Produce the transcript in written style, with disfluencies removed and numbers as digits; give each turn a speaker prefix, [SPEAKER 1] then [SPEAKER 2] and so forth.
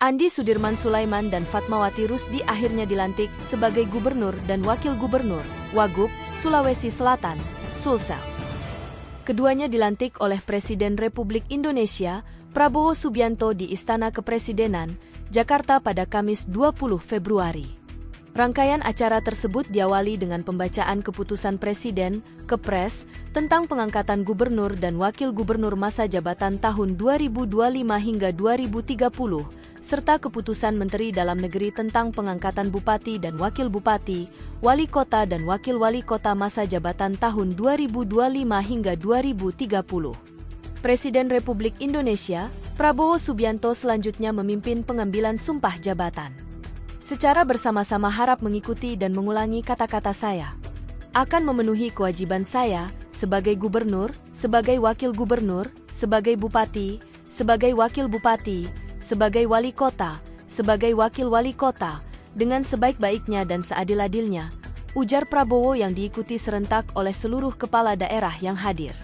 [SPEAKER 1] Andi Sudirman Sulaiman dan Fatmawati Rusdi akhirnya dilantik sebagai Gubernur dan Wakil Gubernur, Wagub, Sulawesi Selatan, Sulsel. Keduanya dilantik oleh Presiden Republik Indonesia, Prabowo Subianto di Istana Kepresidenan, Jakarta pada Kamis 20 Februari. Rangkaian acara tersebut diawali dengan pembacaan keputusan Presiden, Kepres, tentang pengangkatan Gubernur dan Wakil Gubernur masa jabatan tahun 2025 hingga 2030, serta keputusan Menteri Dalam Negeri tentang pengangkatan Bupati dan Wakil Bupati, Wali Kota dan Wakil Wali Kota masa jabatan tahun 2025 hingga 2030. Presiden Republik Indonesia, Prabowo Subianto selanjutnya memimpin pengambilan sumpah jabatan. Secara bersama-sama harap mengikuti dan mengulangi kata-kata saya. Akan memenuhi kewajiban saya sebagai gubernur, sebagai wakil gubernur, sebagai bupati, sebagai wakil bupati, sebagai wali kota, sebagai wakil wali kota, dengan sebaik-baiknya dan seadil-adilnya, ujar Prabowo yang diikuti serentak oleh seluruh kepala daerah yang hadir.